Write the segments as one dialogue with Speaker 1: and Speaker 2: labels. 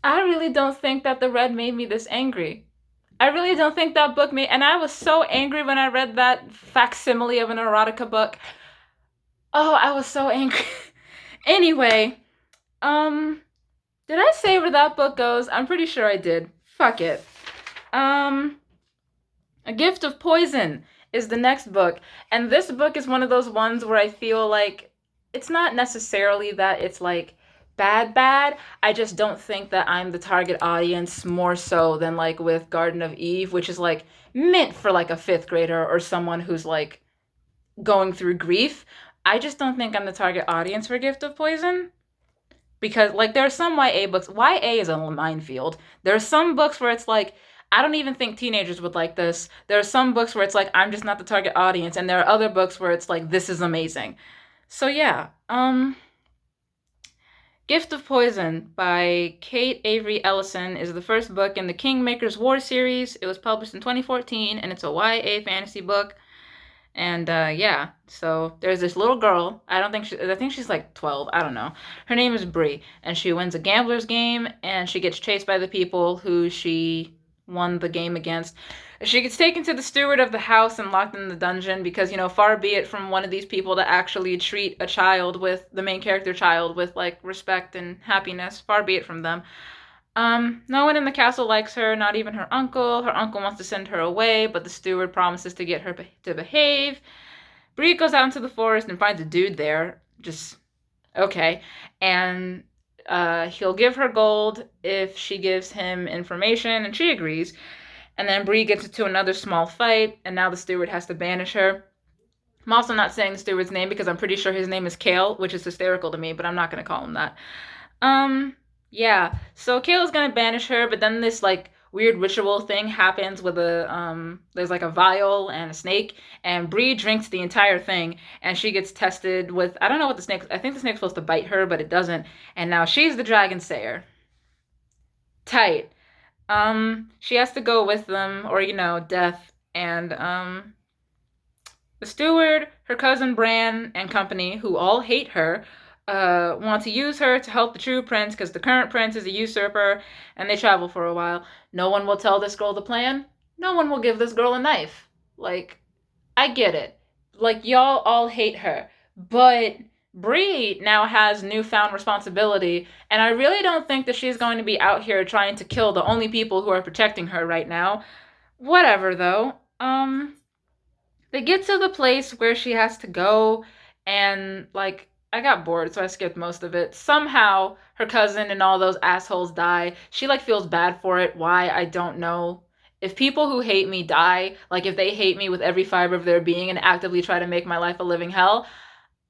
Speaker 1: I really don't think that the red made me this angry. I really don't think that book made, and I was so angry when I read that facsimile of an erotica book. Oh, I was so angry. Anyway, um, did I say where that book goes? I'm pretty sure I did. Fuck it. Um, A Gift of Poison is the next book, and this book is one of those ones where I feel like it's not necessarily that it's like bad. I just don't think that I'm the target audience more so than like with Garden of Eve, which is like meant for like a fifth grader or someone who's like going through grief. I just don't think I'm the target audience for Gift of Poison because like there are some YA books. YA is a minefield. There are some books where it's like I don't even think teenagers would like this. There are some books where it's like I'm just not the target audience, and there are other books where it's like this is amazing. So yeah, Gift of Poison by Kate Avery Ellison is the first book in the Kingmakers War series. It was published in 2014, and it's a YA fantasy book. And yeah, so there's this little girl. I think she's like 12. I don't know. Her name is Bree, and she wins a gambler's game, and she gets chased by the people who she won the game against. She gets taken to the steward of the house and locked in the dungeon because, far be it from one of these people to actually treat a child with the main character child with like respect and happiness. Far be it from them. No one in the castle likes her, not even her uncle. Her uncle wants to send her away, but the steward promises to get her to behave. Bree goes out into the forest and finds a dude there. Just okay. And he'll give her gold if she gives him information, and she agrees. And then Bree gets into another small fight, and now the steward has to banish her. I'm also not saying the steward's name because I'm pretty sure his name is Kale, which is hysterical to me, but I'm not going to call him that. Um, yeah. So Kayla's gonna banish her, but then this like weird ritual thing happens with there's like a vial and a snake, and Bree drinks the entire thing, and she gets tested with I don't know what the snake. I think the snake's supposed to bite her, but it doesn't, and now she's the dragon sayer. Tight. She has to go with them, or death, and the steward, her cousin Bran, and company, who all hate her, want to use her to help the true prince because the current prince is a usurper, and they travel for a while. No one will tell this girl the plan. No one will give this girl a knife. Like, I get it. Like, y'all all hate her. But Bree now has newfound responsibility, and I really don't think that she's going to be out here trying to kill the only people who are protecting her right now. Whatever, though. They get to the place where she has to go, and like I got bored, so I skipped most of it. Somehow her cousin and all those assholes die. She like feels bad for it. Why? I don't know. If people who hate me die, like if they hate me with every fiber of their being and actively try to make my life a living hell,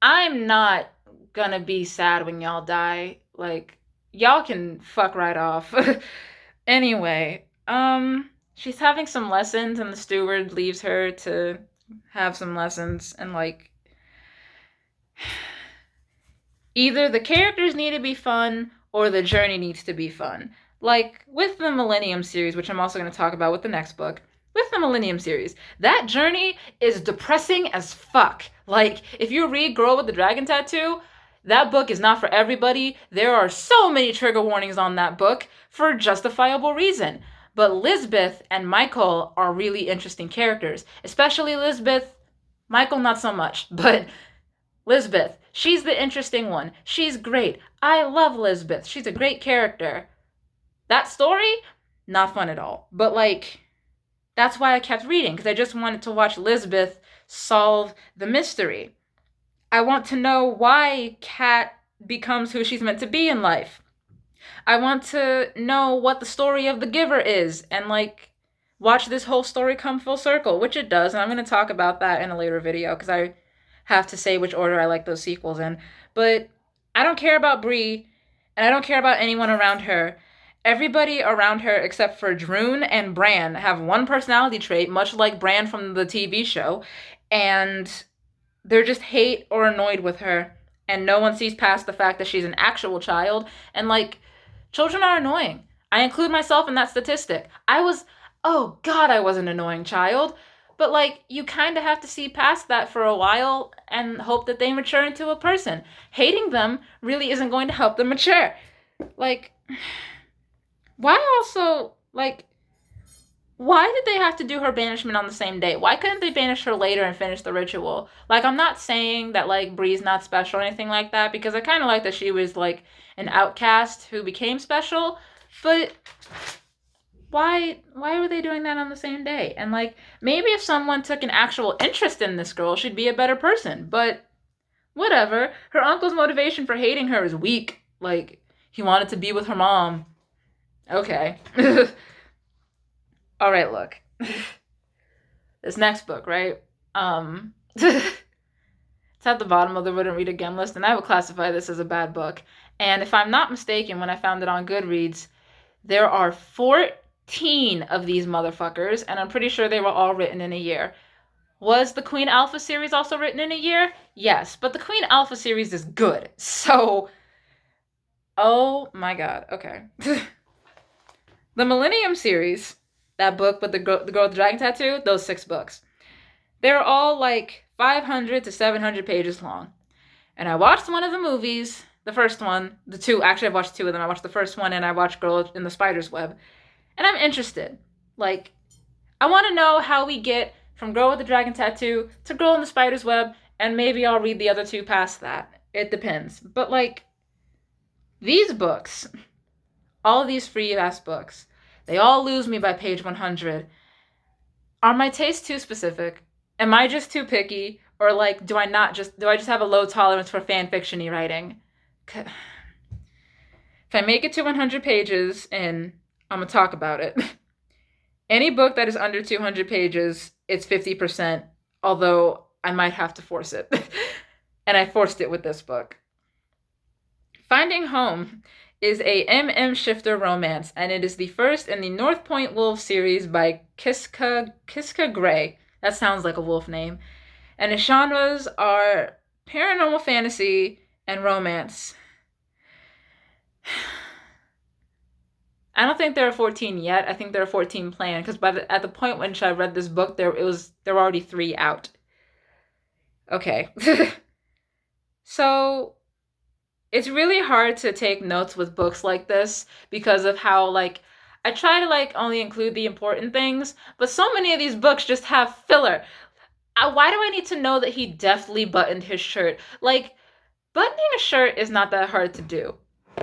Speaker 1: I'm not gonna be sad when y'all die. Like y'all can fuck right off. Anyway, she's having some lessons and the steward leaves her to have some lessons, and like either the characters need to be fun or the journey needs to be fun. Like with the Millennium series, which I'm also going to talk about with the next book. With the Millennium series, that journey is depressing as fuck. Like if you read Girl with the Dragon Tattoo, that book is not for everybody. There are so many trigger warnings on that book for justifiable reason. But Lisbeth and Michael are really interesting characters, especially Lisbeth. Michael, not so much, but Lisbeth, she's the interesting one. She's great. I love Lisbeth. She's a great character. That story, not fun at all. But like, that's why I kept reading, because I just wanted to watch Lisbeth solve the mystery. I want to know why Kat becomes who she's meant to be in life. I want to know what the story of the giver is and like watch this whole story come full circle, which it does. And I'm going to talk about that in a later video because I have to say which order I like those sequels in. But I don't care about Bree, and I don't care about anyone around her. Everybody around her except for Droon and Bran have one personality trait, much like Bran from the TV show, and they're just hate or annoyed with her. And no one sees past the fact that she's an actual child. And like, children are annoying. I include myself in that statistic. Oh God, I was an annoying child. But like, you kind of have to see past that for a while and hope that they mature into a person. Hating them really isn't going to help them mature. Like, Why also, like, why did they have to do her banishment on the same day? Why couldn't they banish her later and finish the ritual? Like, I'm not saying that, like, Bree's not special or anything like that, because I kind of like that she was, like, an outcast who became special, but why were they doing that on the same day? And, like, maybe if someone took an actual interest in this girl, she'd be a better person, but whatever. Her uncle's motivation for hating her is weak. Like, he wanted to be with her mom. Okay. All right, look. This next book, right? It's at the bottom of the Wouldn't Read Again list, and I would classify this as a bad book. And if I'm not mistaken, when I found it on Goodreads, there are 14 of these motherfuckers, and I'm pretty sure they were all written in a year. Was the Queen Alpha series also written in a year? Yes, but the Queen Alpha series is good. So, oh my god, okay. The Millennium series, that book with the girl with the dragon tattoo, those 6 books. They're all like 500 to 700 pages long. And I watched one of the movies, the first one, the two, actually I've watched 2 of them. I watched the first one and I watched Girl in the Spider's Web. And I'm interested. Like, I want to know how we get from Girl with the Dragon Tattoo to Girl in the Spider's Web, and maybe I'll read the other 2 past that. It depends. But, like, these books, all these free-ass books, they all lose me by page 100. Are my tastes too specific? Am I just too picky? Or, like, do I just have a low tolerance for fan fiction-y writing? If I make it to 100 pages, and I'm gonna talk about it. Any book that is under 200 pages, it's 50%, although I might have to force it. And I forced it with this book. Finding Home is a M.M. Shifter romance, and it is the first in the North Point Wolves series by Kiska Gray. That sounds like a wolf name. And its genres are paranormal fantasy and romance. I don't think there are 14 yet. I think there are 14 planned, because at the point when I read this book, there were already 3 out. Okay. So it's really hard to take notes with books like this because of how, like, I try to, like, only include the important things, but so many of these books just have filler. Why do I need to know that he deftly buttoned his shirt? Like, buttoning a shirt is not that hard to do.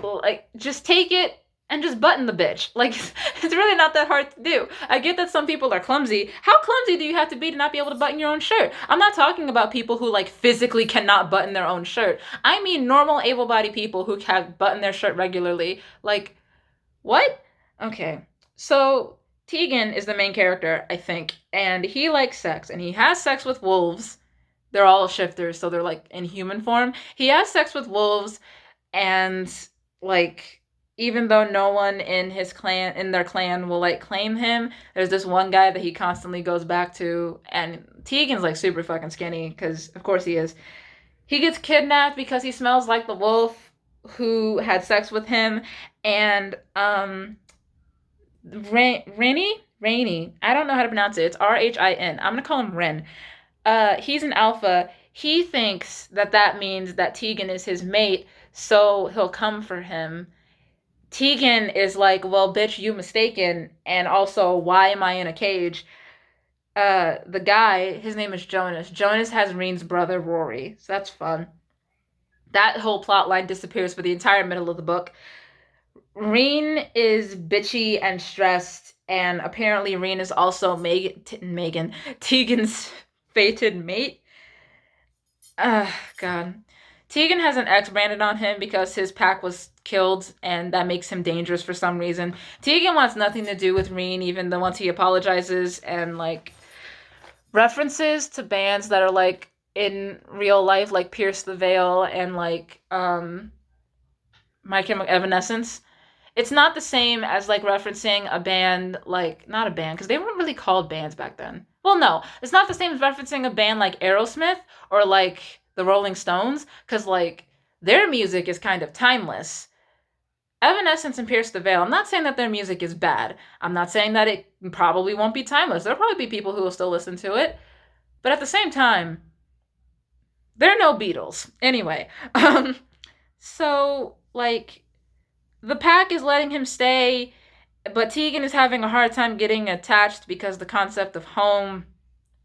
Speaker 1: Like, just take it and just button the bitch. Like, it's really not that hard to do. I get that some people are clumsy. How clumsy do you have to be to not be able to button your own shirt? I'm not talking about people who, like, physically cannot button their own shirt. I mean normal, able-bodied people who can button their shirt regularly. Like, what? Okay. So, Tegan is the main character, I think, and he likes sex, and he has sex with wolves. They're all shifters, so they're, like, in human form. He has sex with wolves, and, like, even though no one in their clan will, like, claim him, there's this one guy that he constantly goes back to, and Tegan's, like, super fucking skinny, because of course he is. He gets kidnapped because he smells like the wolf who had sex with him, and Rainy, I don't know how to pronounce it. It's Rhin. I'm gonna call him Ren. He's an alpha. He thinks that means that Tegan is his mate, so he'll come for him. Tegan is like, well, bitch, you mistaken, and also, why am I in a cage? The guy, his name is Jonas. Jonas has Reen's brother, Rory, so that's fun. That whole plot line disappears for the entire middle of the book. Reen is bitchy and stressed, and apparently Reen is also Tegan's fated mate. God. Tegan has an X branded on him because his pack was killed, and that makes him dangerous for some reason. Tegan wants nothing to do with Reen, even though once he apologizes, and, like, references to bands that are, like, in real life, like Pierce the Veil and, like, My Chemical Evanescence. It's not the same as, like, referencing a band, like, not a band, because they weren't really called bands back then. Well, no, it's not the same as referencing a band like Aerosmith or, like, the Rolling Stones, because, like, their music is kind of timeless. Evanescence and Pierce the Veil, I'm not saying that their music is bad. I'm not saying that it probably won't be timeless. There'll probably be people who will still listen to it. But at the same time, they're no Beatles. Anyway, so, like, the pack is letting him stay, but Tegan is having a hard time getting attached because the concept of home,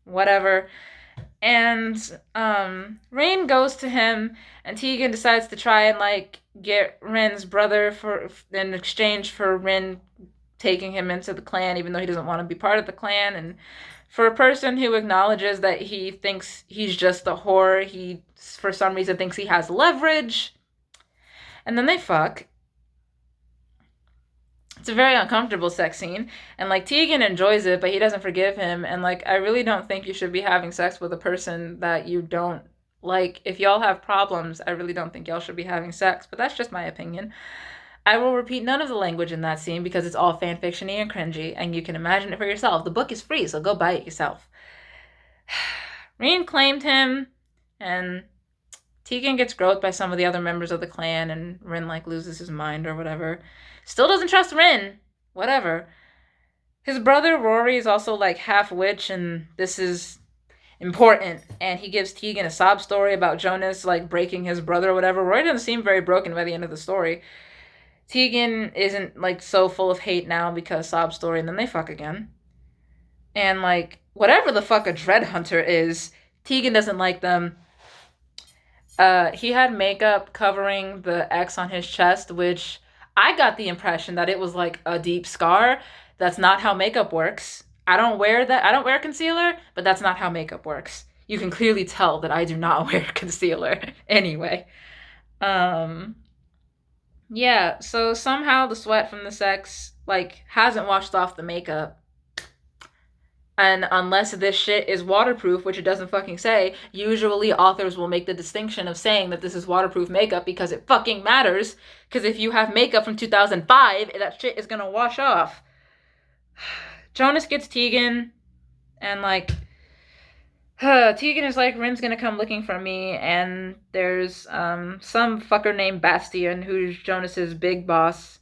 Speaker 1: whatever. And Rain goes to him, and Tegan decides to try and like get Rin's brother for in exchange for Rin taking him into the clan, even though he doesn't want to be part of the clan. And for a person who acknowledges that he thinks he's just a whore, he for some reason thinks he has leverage. And then they fuck. It's a very uncomfortable sex scene, and like Tegan enjoys it, but he doesn't forgive him. And like, I really don't think you should be having sex with a person that you don't like. If y'all have problems, I really don't think y'all should be having sex, but that's just my opinion. I will repeat none of the language in that scene because it's all fanfiction-y and cringy, and you can imagine it for yourself. The book is free, so go buy it yourself. Reen claimed him, and Tegan gets groped by some of the other members of the clan, and Rin like loses his mind or whatever. Still doesn't trust Rin. Whatever. His brother Rory is also like half witch, and this is important. And he gives Tegan a sob story about Jonas like breaking his brother or whatever. Rory doesn't seem very broken by the end of the story. Tegan isn't like so full of hate now because sob story, and then they fuck again. And like whatever the fuck a dread hunter is, Tegan doesn't like them. He had makeup covering the X on his chest, which I got the impression that it was like a deep scar. That's not how makeup works. I don't wear that. I don't wear concealer, but that's not how makeup works. You can clearly tell that I do not wear concealer anyway. Yeah, so somehow the sweat from the sex like hasn't washed off the makeup. And unless this shit is waterproof, which it doesn't fucking say, usually authors will make the distinction of saying that this is waterproof makeup because it fucking matters. Because if you have makeup from 2005, that shit is gonna wash off. Jonas gets Tegan, and like, Tegan is like, Rin's gonna come looking for me, and there's some fucker named Bastian, who's Jonas's big boss.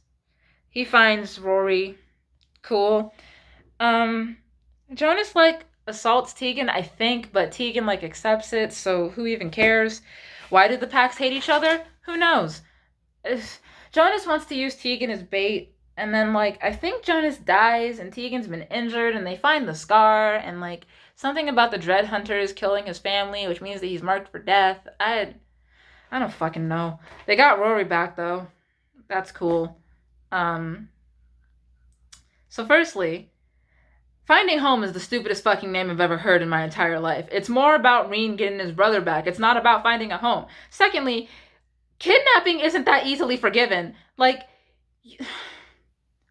Speaker 1: He finds Rory. Cool. Jonas like assaults Tegan, I think, but Tegan like accepts it, so who even cares? Why did the packs hate each other? Who knows? Jonas wants to use Tegan as bait, and then like I think Jonas dies and Tegan's been injured, and they find the scar, and like something about the Dread Hunters killing his family, which means that he's marked for death. I don't fucking know. They got Rory back though. That's cool. So firstly, Finding Home is the stupidest fucking name I've ever heard in my entire life. It's more about Reen getting his brother back. It's not about finding a home. Secondly, kidnapping isn't that easily forgiven. Like,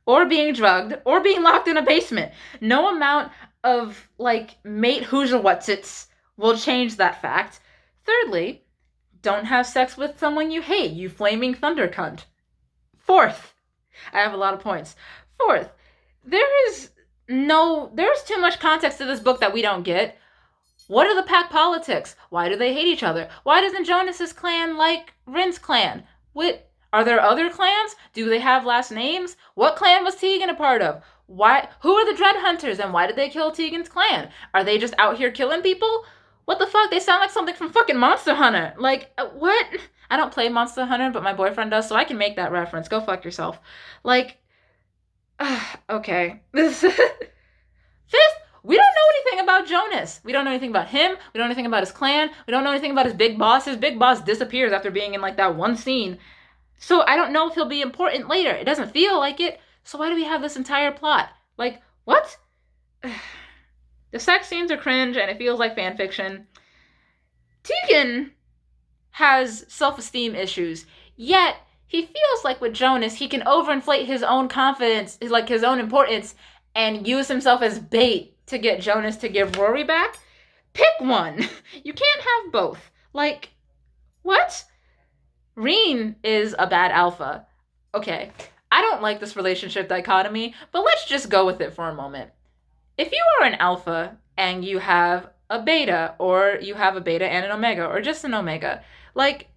Speaker 1: or being drugged, or being locked in a basement. No amount of, like, mate Hoosier Whatsits will change that fact. Thirdly, don't have sex with someone you hate, you flaming thunder cunt. Fourth, I have a lot of points. Fourth, there's too much context to this book that we don't get. What are the pack politics? Why do they hate each other? Why doesn't Jonas's clan like Rin's clan? Are there other clans? Do they have last names? What clan was Tegan a part of? Who are the Dread Hunters, and why did they kill Tegan's clan? Are they just out here killing people? What the fuck? They sound like something from fucking Monster Hunter. Like, what? I don't play Monster Hunter, but my boyfriend does, so I can make that reference. Go fuck yourself. Like, okay. Fifth, we don't know anything about Jonas. We don't know anything about him. We don't know anything about his clan. We don't know anything about his big boss. His big boss disappears after being in like that one scene. So I don't know if he'll be important later. It doesn't feel like it. So why do we have this entire plot? Like, what? The sex scenes are cringe and it feels like fan fiction. Tegan has self-esteem issues, yet he feels like with Jonas, he can overinflate his own confidence, like his own importance, and use himself as bait to get Jonas to give Rory back. Pick one. You can't have both. Like, what? Reen is a bad alpha. Okay, I don't like this relationship dichotomy, but let's just go with it for a moment. If you are an alpha and you have a beta, or you have a beta and an omega, or just an omega, like,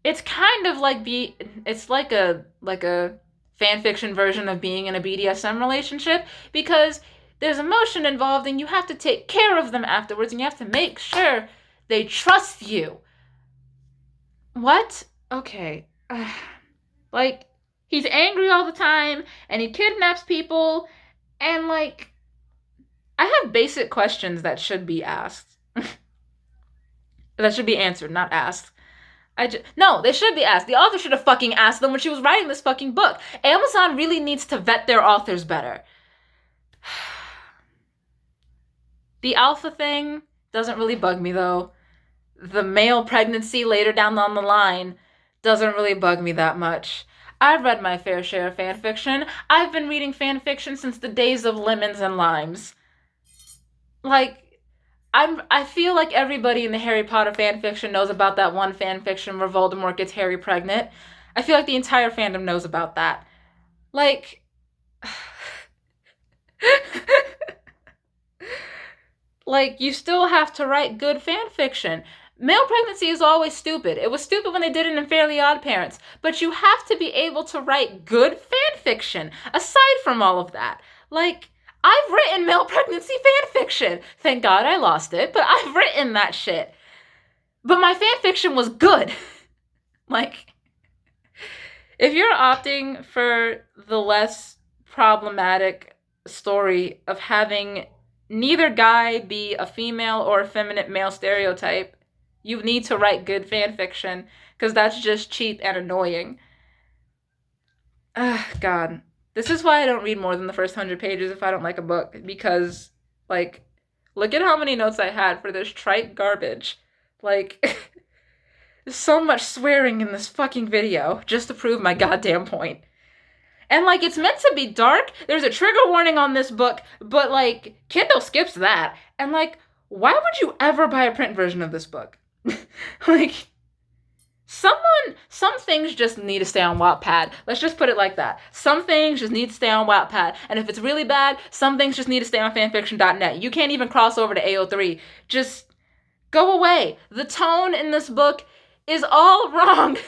Speaker 1: it's kind of like it's like a fan fiction version of being in a BDSM relationship, because there's emotion involved and you have to take care of them afterwards, and you have to make sure they trust you. What? Okay. Like, He's angry all the time, and he kidnaps people, and like, I have basic questions that should be asked. That should be answered, not asked. No, they should be asked. The author should have fucking asked them when she was writing this fucking book. Amazon really needs to vet their authors better. The alpha thing doesn't really bug me though. The male pregnancy later down on the line doesn't really bug me that much. I've read my fair share of fan fiction. I've been reading fan fiction since the days of lemons and limes. Like, I feel like everybody in the Harry Potter fan fiction knows about that one fan fiction where Voldemort gets Harry pregnant. I feel like the entire fandom knows about that. Like, like, you still have to write good fan fiction. Male pregnancy is always stupid. It was stupid when they did it in Fairly Odd Parents. But you have to be able to write good fan fiction, aside from all of that. Like, I've written male pregnancy fan fiction. Thank God I lost it, but I've written that shit. But my fan fiction was good. Like, if you're opting for the less problematic story of having neither guy be a female or effeminate male stereotype, you need to write good fan fiction, because that's just cheap and annoying. God. This is why I don't read more than the first 100 pages if I don't like a book, because, like, look at how many notes I had for this trite garbage. Like, there's so much swearing in this fucking video just to prove my goddamn point. And, like, it's meant to be dark. There's a trigger warning on this book, but, like, Kindle skips that. And, like, why would you ever buy a print version of this book? Like, some things just need to stay on Wattpad. Let's just put it like that. Some things just need to stay on Wattpad. And if it's really bad, some things just need to stay on fanfiction.net. You can't even cross over to AO3. Just go away. The tone in this book is all wrong.